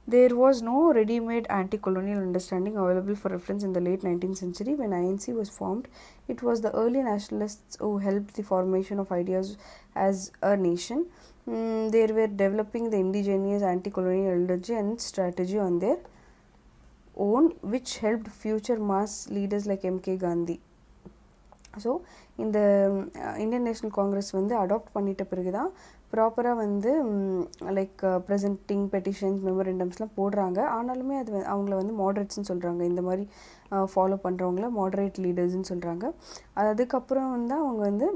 There was no ready-made anti-colonial understanding available for reference in the late 19th century when INC was formed. It was the early nationalists who helped the formation of ideas as a nation. They were developing the indigenous anti-colonial ideology and strategy on their own, which helped future mass leaders like MK Gandhi. So இந்த Indian national Congress வந்து adapt பண்ணிட்ட பிறகு தான் ப்ராப்பராக வந்து like presenting petitions, மெமரண்டம்ஸ்லாம் போடுறாங்க. ஆனாலுமே அது அவங்கள வந்து மாடரேட்ஸ்ன்னு சொல்கிறாங்க. இந்த மாதிரி ஃபாலோ பண்ணுறவங்கள மாடரேட் லீடர்ஸ்ன்னு சொல்கிறாங்க. அதுக்கப்புறம் வந்து அவங்க வந்து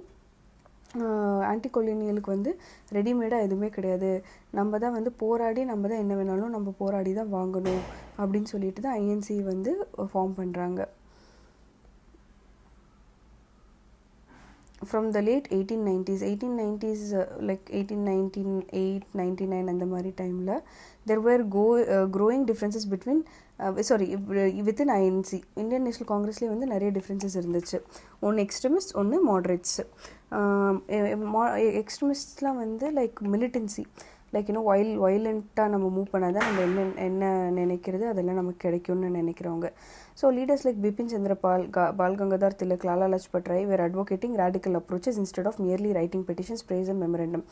ஆன்டி கொலினியலுக்கு வந்து ரெடிமேடாக எதுவுமே கிடையாது, நம்ம தான் வந்து போராடி, நம்ம தான் என்ன வேணாலும் நம்ம போராடி தான் வாங்கணும் அப்படின்னு சொல்லிட்டு தான் ஐஎன்சி வந்து ஃபார்ம் பண்ணுறாங்க. From the late 1890s like 1898, 99 அந்த மாதிரி டைமில் there were growing differences between within INC. Indian national காங்கிரஸ்லேயே வந்து நிறைய டிஃப்ரென்சஸ் இருந்துச்சு. ஒன்று எக்ஸ்ட்ரீமிஸ்ட், ஒன்று மாடரேட்ஸ். எக்ஸ்ட்ரீமிஸ்ட்லாம் வந்து லைக் மிலிட்டன்சி, லைக் இன்னும் வயலண்ட்டாக நம்ம மூவ் பண்ணால் தான் நம்ம என்ன நினைக்கிறது அதெல்லாம் நமக்கு கிடைக்கும்னு நினைக்கிறவங்க. So leaders like Bipin Chandrapal, ball Gangadhar Tilak, Lala Lajpat Rai were advocating radical approaches instead of merely writing petitions, praise and memorandum.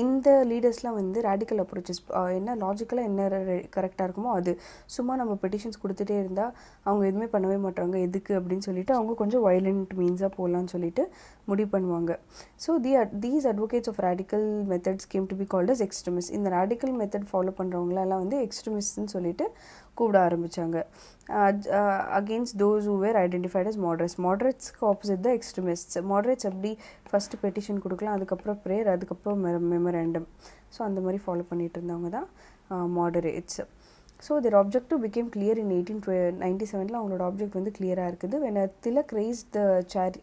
இந்த லீடர்ஸ்லாம் வந்து ரேடிக்கல் அப்ரோச்சஸ், என்ன லாஜிக்கலாக என்ன கரெக்டாக இருக்குமோ அது, சும்மா நம்ம பெட்டிஷன்ஸ் கொடுத்துட்டே இருந்தால் அவங்க எதுவுமே பண்ணவே மாட்டாங்க, எதுக்கு அப்படின்னு சொல்லிட்டு அவங்க கொஞ்சம் வயலண்ட் மீன்ஸாக போகலான்னு சொல்லிட்டு முடிவு பண்ணுவாங்க. So these advocates of radical methods came to be called as extremist. இந்த ரேடிக்கல் மெத்தட் ஃபாலோ பண்ணுறவங்களெல்லாம் வந்து எக்ஸ்ட்ரீமிஸ்ட்னு சொல்லிட்டு கூப்பிட ஆரம்பித்தாங்க. Against those who were identified as moderates. மாடரேட்ஸ்க்கு ஆப்போசிட் த எக்ஸ்ட்ரீமிஸ்ட்ஸ். மாடரேட்ஸ் அப்படி ஃபஸ்ட்டு பெட்டிஷன் கொடுக்கலாம், அதுக்கப்புறம் ப்ரேயர், அதுக்கப்புறம் மெமரண்டம். ஸோ அந்த மாதிரி ஃபாலோ பண்ணிட்டு இருந்தவங்க தான் moderates. So their objective became clear in 1897. அவங்களோட ஆப்ஜெக்ட் வந்து கிளியராக இருக்குது. when Tilak raised the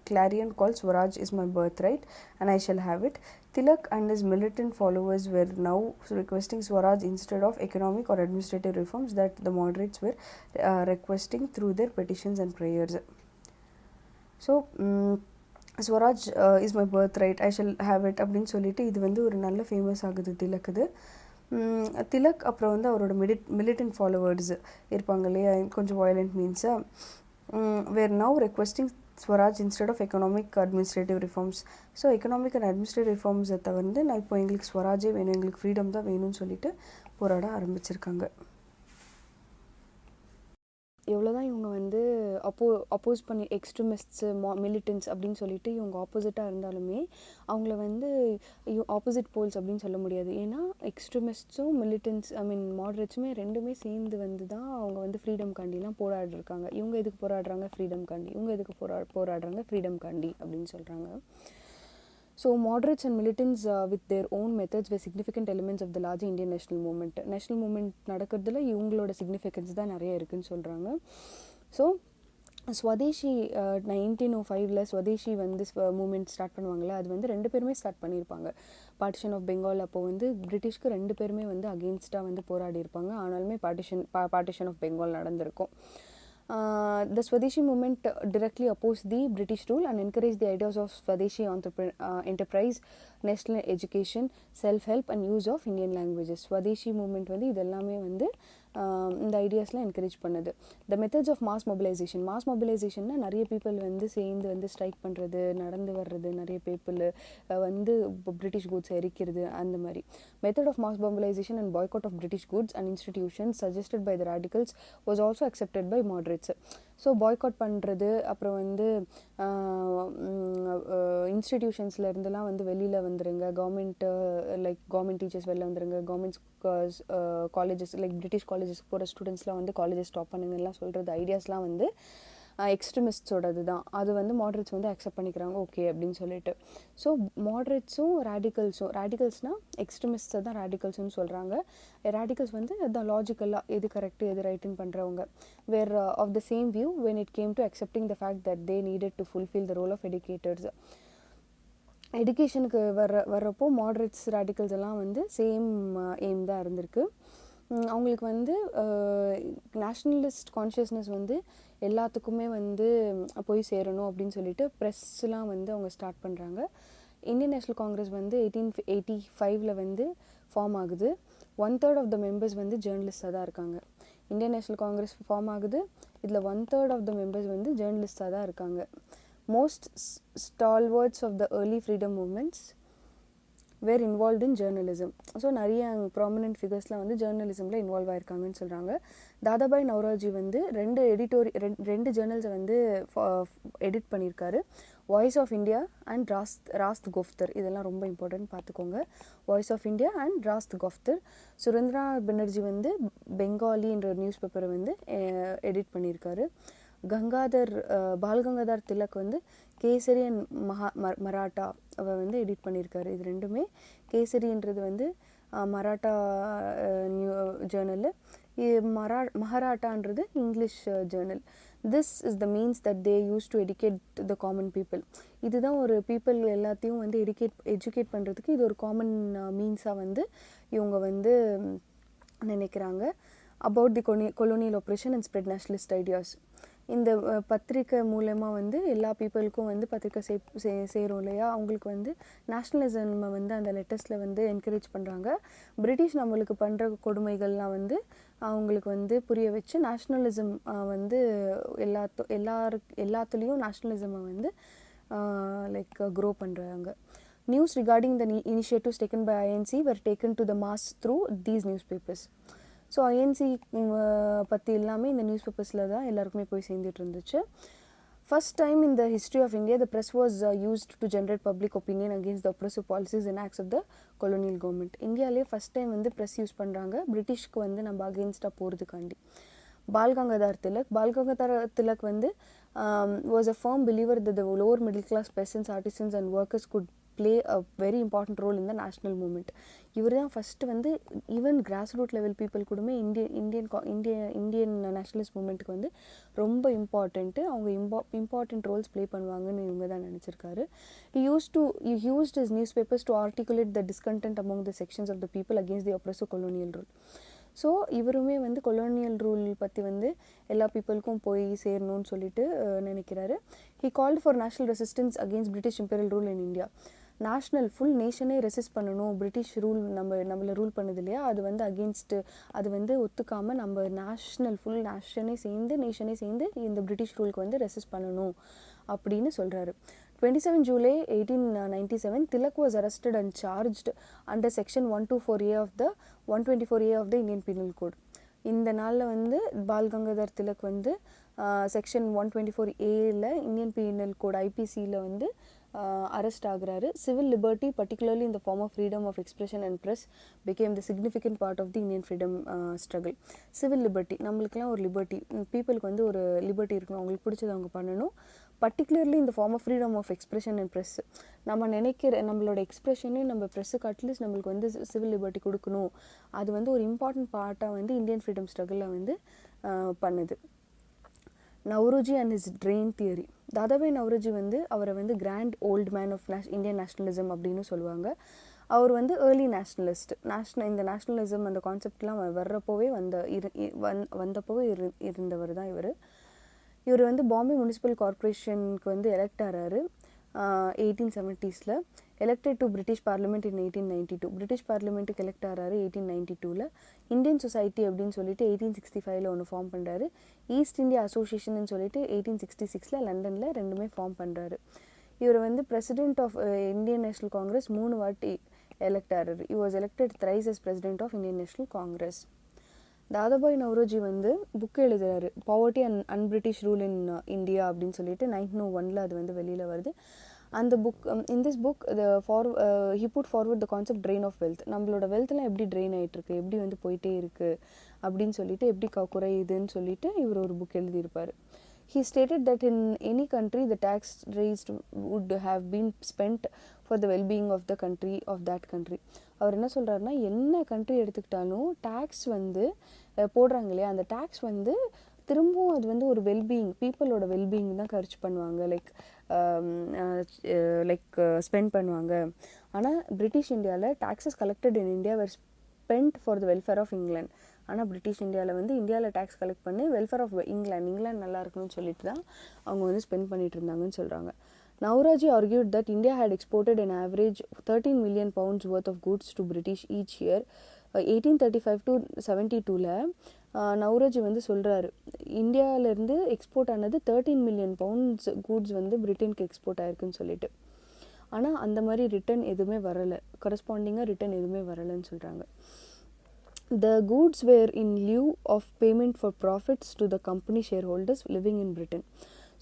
clarion call, Swaraj is my birthright and I shall have it, Tilak and his militant followers were now requesting Swaraj instead of economic or administrative reforms that the moderates were requesting through their petitions and prayers. So Swaraj is my birthright, I shall have it அப்படின்னு சொல்லிட்டு இது வந்து ஒரு நல்ல famous ஆகுது திலக்குது. திலக் அப்புறம் வந்து அவரோட மிலிட்டன்ட் ஃபாலோவர்ஸ் இருப்பாங்க இல்லையா, கொஞ்சம் வயலண்ட் மீன்ஸாக, were now requesting swaraj instead of economic administrative reforms. So economic and administrative ரிஃபார்ம்ஸை தவிர்த்து நான் இப்போ எங்களுக்கு ஸ்வராஜே வேணும், எங்களுக்கு ஃப்ரீடம் தான் வேணும்னு சொல்லிட்டு போராட ஆரம்பிச்சிருக்காங்க. எவ்வளோதான் இவங்க வந்து அப்போஸ் பண்ணி எக்ஸ்ட்ரீமிஸ்ட்ஸு, மிலிட்டன்ஸ் அப்படின்னு சொல்லிட்டு இவங்க ஆப்போசிட்டாக இருந்தாலுமே அவங்கள வந்து ஆப்போசிட் போல்ஸ் அப்படின்னு சொல்ல முடியாது. ஏன்னா எக்ஸ்ட்ரீமிஸ்ட்ஸும் மிலிட்டன்ஸ் மாடரேட்ஸுமே ரெண்டுமே சேர்ந்து வந்து தான் அவங்க வந்து ஃப்ரீடம் காண்டிலாம் போராடிருக்காங்க. இவங்க எதுக்கு போராடுறாங்க? ஃப்ரீடம் காண்டி. இவங்க எதுக்கு போராடுறாங்க? ஃப்ரீடம் காண்டி அப்படின்னு சொல்கிறாங்க. So moderates and militants with their own methods were significant elements of the larger Indian national movement. National movement நடக்கிறதுல இவங்களோட significance தான் நிறைய இருக்குன்னு சொல்கிறாங்க. ஸோ ஸ்வதேஷி 1905ல் ஸ்வதேஷி வந்து மூமெண்ட் ஸ்டார்ட் பண்ணுவாங்கள்ல, அது வந்து 2 பேருமே ஸ்டார்ட் பண்ணியிருப்பாங்க. பார்ட்டிஷன் ஆஃப் பெங்கால் அப்போ வந்து பிரிட்டிஷ்க்கு 2 பேருமே வந்து அகெயின்ஸ்டாக வந்து போராடி இருப்பாங்க. ஆனாலுமே பார்ட்டிஷன் ஆஃப் பெங்கால் நடந்திருக்கும். The Swadeshi movement directly opposed the British rule and encouraged the ideas of Swadeshi enterprise, national education, self-help and use of Indian languages. Swadeshi movement வந்து இதெல்லாமே வந்து இந்த ஐடியாஸ்லாம் என்கரேஜ் பண்ணுது. த மெத்தட்ஸ் ஆஃப் மாஸ் மொபிலைசேஷன்னா நிறைய people வந்து சேர்ந்து வந்து ஸ்ட்ரைக் பண்ணுறது, நடந்து வர்றது, நிறைய பீப்புள் வந்து பிரிட்டிஷ் கூட்ஸ் எரிக்கிறது, அந்த மாதிரி. Method of mass mobilisation and boycott of British goods and institutions suggested by the radicals was also accepted by moderates. So boycott பண்ணுறது, அப்புறம் வந்து இன்ஸ்டிடியூஷன்ஸில் இருந்தெல்லாம் வந்து வெளியில் வந்துடுங்க, கவர்மெண்ட் டீச்சர்ஸ் வெளில வந்துடுங்க, கவர்மெண்ட் காலேஜஸ் லைக் பிரிட்டிஷ் காலேஜஸ்க்கு போகிற ஸ்டூடெண்ட்ஸ்லாம் வந்து காலேஜஸ் ஸ்டாப் பண்ணுங்கலாம் சொல்கிறது ஐடியாஸ்லாம் வந்து எக்ஸ்ட்ரிமிஸ்ட்ஸோடது தான். அது வந்து மாடரேட்ஸ் வந்து அக்செப்ட் பண்ணிக்கிறாங்க, ஓகே அப்படின்னு சொல்லிட்டு. ஸோ மாடரேட்ஸும் ரேடிகல்ஸ்னால் எக்ஸ்ட்ரிமிஸ்ட்டை தான் ரேடிகல்ஸ்னு சொல்கிறாங்க. ரேடிகல்ஸ் வந்து அதுதான் லாஜிக்கலாக எது கரெக்டு எது ரைட்டுன்னு பண்ணுறவங்க. Were of the same view when it came to accepting the fact that they needed to fulfil the role of educators. எஜுகேஷனுக்கு வர்றப்போ மாடரேட்ஸ் ரேடிகல்ஸ் எல்லாம் வந்து சேம் எய்ம் தான் இருந்திருக்கு. அவங்களுக்கு வந்து நேஷ்னலிஸ்ட் கான்ஷியஸ்னஸ் வந்து எல்லாத்துக்குமே வந்து போய் சேரணும் அப்படின்னு சொல்லிட்டு ப்ரெஸ்லாம் வந்து அவங்க ஸ்டார்ட் பண்ணுறாங்க. இந்தியன் நேஷ்னல் காங்கிரஸ் வந்து 1885 வந்து ஃபார்ம் ஆகுது. 1/3 ஆஃப் த மெம்பர்ஸ் வந்து ஜேர்னலிஸ்டாக தான் இருக்காங்க. இந்தியன் நேஷ்னல் காங்கிரஸ் ஃபார்ம் ஆகுது, இதில் 1/3 ஆஃப் த மெம்பர்ஸ் வந்து ஜேர்னலிஸ்டாக தான் இருக்காங்க. Most stalwarts of the early freedom movements were involved in journalism. So நிறைய ப்ராமினென்ட் ஃபிகர்ஸ்லாம் வந்து ஜேர்னலிசமில் இன்வால்வ் ஆயிருக்காங்கன்னு சொல்கிறாங்க. தாதாபாய் நவ்ரோஜி வந்து ரெண்டு ஜேர்னல்ஸை வந்து எடிட் பண்ணியிருக்காரு. Voice of India and Rast Goftar. இதெல்லாம் ரொம்ப இம்பார்ட்டன்ட் பார்த்துக்கோங்க. Voice of India and Rast Goftar. Surendranath Banerjee வந்து பெங்காலின்ற நியூஸ் பேப்பரை வந்து எடிட் பண்ணியிருக்காரு. பால்கங்காதர் திலக் வந்து கேசரி அண்ட் மராட்டா வந்து எடிட் பண்ணியிருக்காரு. இது ரெண்டுமே, கேசரின்றது வந்து மராட்டா ஜேர்னலு, மகாராட்டான்றது English journal. This is the means that they use to educate the common people. இதுதான் ஒரு பீப்புள் எல்லாத்தையும் வந்து எஜுகேட் பண்ணுறதுக்கு இது ஒரு காமன் மீன்ஸாக வந்து இவங்க வந்து நினைக்கிறாங்க. About the colonial operation and spread nationalist ideas. இந்த பத்திரிக்கை மூலமாக வந்து எல்லா பீப்புளுக்கும் வந்து பத்திரிக்கை சேரும் இல்லையா, அவங்களுக்கு வந்து நேஷ்னலிசம் வந்து அந்த லெட்டர்ஸில் வந்து என்கரேஜ் பண்ணுறாங்க. பிரிட்டிஷ் நம்மளுக்கு பண்ணுற கொடுமைகள்லாம் வந்து அவங்களுக்கு வந்து புரிய வச்சு நேஷ்னலிசம் வந்து எல்லாத்துலேயும் நேஷ்னலிசமை வந்து க்ரோ பண்ணுறாங்க. News regarding the initiatives taken by INC were taken to the mass through these newspapers. So INC பற்றி எல்லாமே இந்த நியூஸ் பேப்பர்ஸில் தான் எல்லாருக்குமே போய் சேர்ந்துட்டு இருந்துச்சு. First time in the history of India the press was used to generate public opinion against the oppressive policies and acts of the colonial government. இந்தியாவிலே first time வந்து ப்ரெஸ் யூஸ் பண்ணுறாங்க பிரிட்டிஷ்க்கு வந்து நம்ம அகேன்ஸ்டாக போகிறதுக்காண்டி. பால்கங்காதர் திலக் வந்து was a firm believer that the lower middle class peasants, artisans and workers could play a very important role in the national movement. இவர் தான் ஃபஸ்ட்டு வந்து even grass root level people கூடமே இந்தியன் நேஷ்னலிஸ்ட் மூமெண்ட்டுக்கு வந்து ரொம்ப important, அவங்க important Rolle's play பண்ணுவாங்கன்னு இவங்க தான் நினச்சிருக்காரு. He used his newspapers to articulate the discontent among the sections of the people against the oppressive colonial rule. So இவருமே வந்து கொலோனியல் ரூல் பற்றி வந்து எல்லா பீப்புளுக்கும் போய் சேரணும்னு சொல்லிட்டு நினைக்கிறாரு. He called for national resistance against British imperial rule in India. Full நேஷனே ரெசிஸ்ட் பண்ணணும், பிரிட்டிஷ் ரூல் நம்மளை ரூல் பண்ணுது இல்லையா, அது வந்து அகெயின்ஸ்ட்டு, அது வந்து ஒத்துக்காமல் நம்ம ஃபுல் நேஷனே சேர்ந்து இந்த பிரிட்டிஷ் ரூலுக்கு வந்து ரெசிஸ்ட் பண்ணணும் அப்படின்னு சொல்கிறாரு. 27 July 1897, Tilak was arrested and charged under section 124A of the Indian Penal Code. இந்த நாளில் வந்து பால்கங்காதர் திலக் வந்து செக்ஷன் 124Aல இந்தியன் பீனல் கோட் ஐபிசியில் வந்து அரெஸ்ட் ஆகுறாரு. சிவில் லிபர்ட்டி பர்டிகுலர்லி இந்த form of freedom of expression and press became the significant part of the Indian freedom struggle. Civil liberty, நம்மளுக்குலாம் ஒரு லிபர்ட்டி, பீப்புளுக்கு வந்து ஒரு லிபர்ட்டி இருக்கணும், அவங்களுக்கு பிடிச்சது அவங்க பண்ணணும். பர்டிகுலர்லி இந்த form of freedom of expression and press, நம்ம நினைக்கிற நம்மளோட எக்ஸ்பிரஷனே நம்ம ப்ரெஸ்ஸுக்கு அட்லீஸ்ட் நம்மளுக்கு வந்து சிவில் லிபர்ட்டி கொடுக்கணும், அது வந்து ஒரு இம்பார்ட்டன்ட் பார்ட்டாக வந்து இந்தியன் ஃப்ரீடம் ஸ்ட்ரகிளில் வந்து பண்ணுது. Naoroji and his drain theory. Dadabhai Naoroji வந்து அவரை வந்து grand old man of Indian nationalism அப்படின்னு சொல்லுவாங்க. அவர் வந்து ஏர்லி நேஷ்னலிஸ்ட். இந்த நேஷ்னலிசம் அந்த கான்செப்ட்லாம் வர்றப்போவே வந்தப்போவே இருந்தவர் தான் இவர். இவர் வந்து பாம்பே முனிசிபல் கார்பரேஷனுக்கு வந்து எலெக்ட் ஆகிறாரு 1870s. Elected to British parliament in 1892. British பார்லிமெண்ட்டுக்கு எலெக்ட் ஆகிறாரு 1892. இந்தியன் சொசைட்டி அப்படின்னு சொல்லிட்டு 1865 ஒன்று ஃபார்ம் பண்ணுறாரு. ஈஸ்ட் இந்தியா அசோசியேஷன் சொல்லிட்டு 1866 லண்டனில் ரெண்டுமே ஃபார்ம் பண்ணுறாரு. இவர் வந்து president of Indian national Congress 3 வாட்டி எலெக்ட் ஆகிறாரு. He was elected thrice as president of Indian National Congress. Dadabhai Naoroji வந்து புக் எழுதுறாரு, poverty and unBritish rule in India அப்படின்னு சொல்லிட்டு 1901 அது வந்து வெளியில் வருது. அந்த book in this book he put forward the concept drain of wealth. நம்மளோட வெல்த்லாம் எப்படி ட்ரெயின் ஆகிட்டுருக்கு, எப்படி வந்து போயிட்டே இருக்குது அப்படின்னு சொல்லிட்டு, எப்படி குறையுதுன்னு சொல்லிட்டு இவர் ஒரு புக் எழுதியிருப்பார். He stated that in any country the tax raised would have been spent for the well-being of the country of that country. அவர் என்ன சொல்கிறாருன்னா, என்ன கண்ட்ரி எடுத்துக்கிட்டாலும் டேக்ஸ் வந்து போடுறாங்க இல்லையா, அந்த டேக்ஸ் வந்து திரும்பவும் அது வந்து ஒரு வெல்பீயிங், பீப்புளோட வெல்பீயிங் தான் கர்ச் பண்ணுவாங்க, லைக் ஸ்பெண்ட் பண்ணுவாங்க. ஆனால் பிரிட்டிஷ் இந்தியாவில் taxes collected in India were spend for the welfare of England. ஆனால் பிரிட்டிஷ் இந்தியாவில் வந்து இந்தியாவில் டேக்ஸ் கலெக்ட் பண்ணி வெல்ஃபேர் ஆஃப் இங்கிலாந்து நல்லா இருக்கணும்னு சொல்லிட்டு தான் அவங்க வந்து ஸ்பெண்ட் பண்ணிட்டு இருந்தாங்கன்னு சொல்கிறாங்க. Navroji argued that India had exported an average 13 million pounds worth of goods to British each year. 1835 to 72ல Nowroji வந்து சொல்கிறாரு, இந்தியாவிலேருந்து எக்ஸ்போர்ட் ஆனது 13 மில்லியன் பவுண்ட்ஸ் கூட்ஸ் வந்து பிரிட்டனுக்கு எக்ஸ்போர்ட் ஆயிருக்குன்னு சொல்லிட்டு. ஆனால் அந்த மாதிரி ரிட்டர்ன் எதுவுமே வரலை, கரஸ்பாண்டிங்காக ரிட்டர்ன் எதுவுமே வரலைன்னு சொல்கிறாங்க. The goods were in lieu of payment for profits to the company shareholders living in Britain.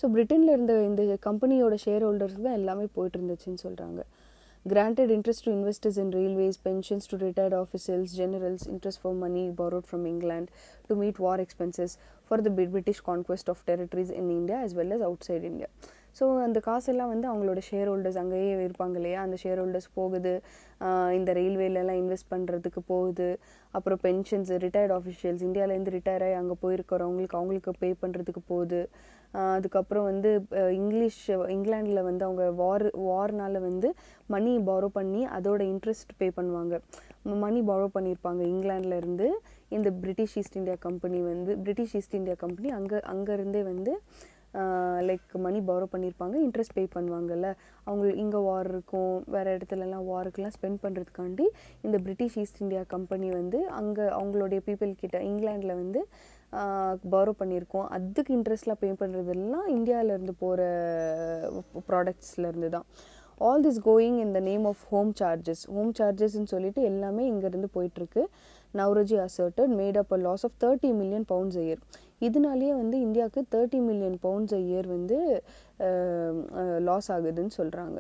So பிரிட்டனில் இருந்த இந்த கம்பெனியோட ஷேர் ஹோல்டர்ஸ்க்கு தான் எல்லாமே போயிட்டு இருந்துச்சுன்னு சொல்கிறாங்க. Granted interest to investors in railways, pensions to retired officials, generals, interest for money borrowed from England to meet war expenses for the British conquest of territories in India as well as outside India. So அந்த காசெல்லாம் வந்து அவங்களோட share holders அங்கேயே இருப்பாங்க இல்லையா, அந்த share holders போகுது, இந்த ரயில்வேலலாம் இன்வெஸ்ட் பண்ணுறதுக்கு போகுது. அப்புறம் பென்ஷன்ஸ், ரிட்டையர்ட் ஆஃபிஷியல்ஸ் இந்தியாவிலேருந்து ரிட்டையர் ஆகி அங்கே அவங்களுக்கு பே பண்ணுறதுக்கு போகுது. அதுக்கப்புறம் வந்து இங்கிலாண்டில் வந்து அவங்க வார்னால் வந்து மணி பாரோ பண்ணி அதோட இன்ட்ரெஸ்ட் பே பண்ணுவாங்க. மணி பாரோ பண்ணியிருப்பாங்க இங்கிலாண்டிலேருந்து. இந்த பிரிட்டிஷ் ஈஸ்ட் இந்தியா கம்பெனி அங்கேருந்தே வந்து லைக் மணி பாரோ பண்ணியிருப்பாங்க, இன்ட்ரெஸ்ட் பே பண்ணுவாங்கல்ல. இங்கே வார் இருக்கும், வேறு இடத்துலலாம் வாருக்கெல்லாம் ஸ்பெண்ட் பண்ணுறதுக்காண்டி இந்த பிரிட்டிஷ் ஈஸ்ட் இந்தியா கம்பெனி வந்து அவங்களுடைய பீப்புள் கிட்ட இங்கிலாண்டில் வந்து பாரோ பண்ணியிருக்கோம். அதுக்கு இன்ட்ரெஸ்ட்லாம் பே பண்ணுறதெல்லாம் இந்தியாவிலேருந்து போகிற ப்ராடக்ட்ஸ்லேருந்து தான். All this going in the name of home சார்ஜஸ்ன்னு சொல்லிட்டு எல்லாமே இங்கேருந்து போயிட்டுருக்கு. Naoroji asserted made up a loss of 30 million pounds a year. இதனாலேயே வந்து இந்தியாவுக்கு 30 மில்லியன் பவுண்ட்ஸ் a year வந்து லாஸ் ஆகுதுன்னு சொல்கிறாங்க.